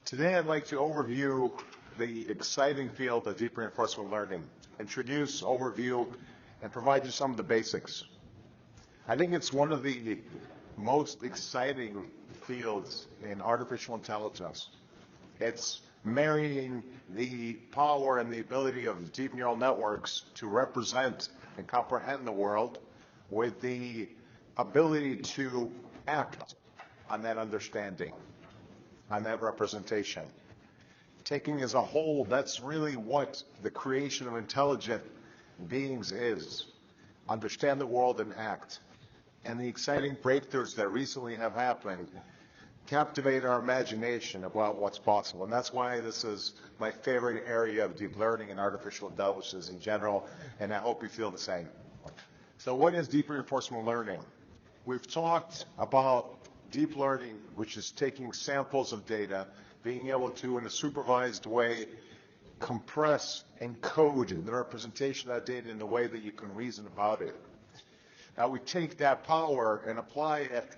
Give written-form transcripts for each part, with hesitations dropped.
Today I'd like to overview the exciting field of deep reinforcement learning, introduce, overview, and provide you some of the basics. I think it's one of the most exciting fields in artificial intelligence. It's marrying the power and the ability of deep neural networks to represent and comprehend the world with the ability to act on that understanding, on that representation. Taking as a whole, that's really what the creation of intelligent beings is. Understand the world and act. And the exciting breakthroughs that recently have happened captivate our imagination about what's possible. And that's why this is my favorite area of deep learning and artificial intelligence in general, and I hope you feel the same. So what is deep reinforcement learning? We've talked about deep learning, which is taking samples of data, being able to, in a supervised way, compress and code the representation of that data in a way that you can reason about it. Now we take that power and apply it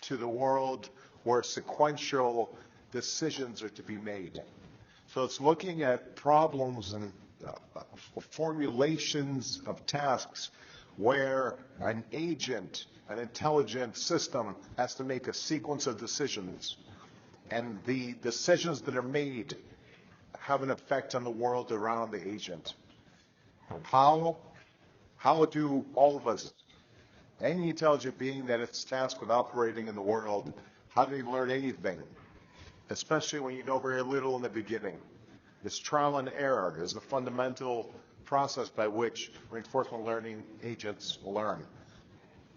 to the world where sequential decisions are to be made. So it's looking at problems and formulations of tasks where an agent, an intelligent system, has to make a sequence of decisions. And the decisions that are made have an effect on the world around the agent. How do all of us, any intelligent being that is tasked with operating in the world, how do you learn anything? Especially when you know very little in the beginning. This trial and error is the fundamental process by which reinforcement learning agents learn.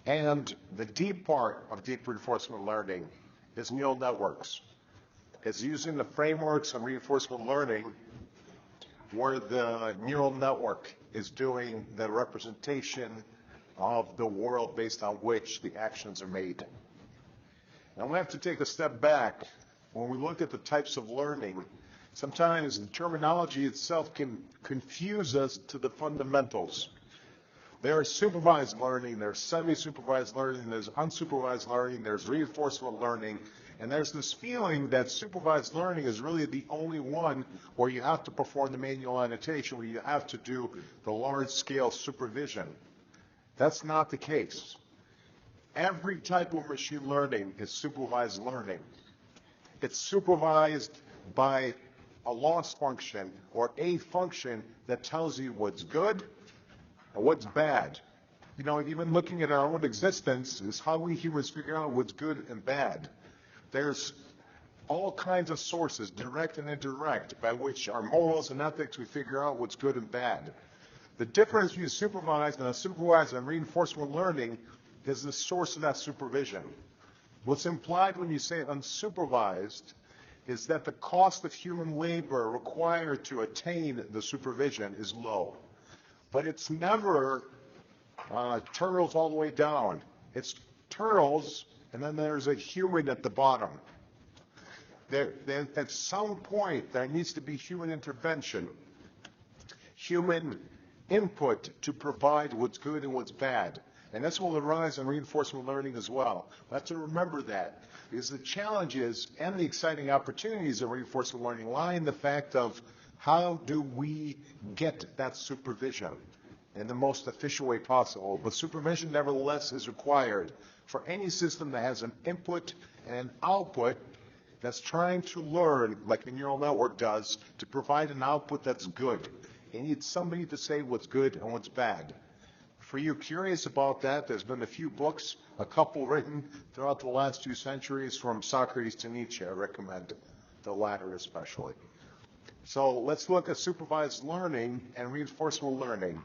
And the deep part of deep reinforcement learning is neural networks. It's using the frameworks of reinforcement learning where the neural network is doing the representation of the world based on which the actions are made. Now we have to take a step back. When we look at the types of learning, sometimes the terminology itself can confuse us to the fundamentals. There's supervised learning, there's semi-supervised learning, there's unsupervised learning, there's reinforcement learning, and there's this feeling that supervised learning is really the only one where you have to perform the manual annotation, where you have to do the large-scale supervision. That's not the case. Every type of machine learning is supervised learning. It's supervised by a loss function or a function that tells you what's good and what's bad. You know, even looking at our own existence is how we humans figure out what's good and bad. There's all kinds of sources, direct and indirect, by which our morals and ethics, we figure out what's good and bad. The difference between supervised and unsupervised and reinforcement learning is the source of that supervision. What's implied when you say unsupervised is that the cost of human labor required to attain the supervision is low. But it's never turtles all the way down. It's turtles, and then there's a human at the bottom. At some point, there needs to be human intervention, human input to provide what's good and what's bad. And this will arise in reinforcement learning as well. We have to remember that, because the challenges and the exciting opportunities of reinforcement learning lie in the fact of how do we get that supervision in the most efficient way possible. But supervision, nevertheless, is required for any system that has an input and an output that's trying to learn, like a neural network does, to provide an output that's good. You need somebody to say what's good and what's bad. For you curious about that, there's been a few books, a couple written throughout the last 2 centuries from Socrates to Nietzsche. I recommend the latter especially. So let's look at supervised learning and reinforcement learning.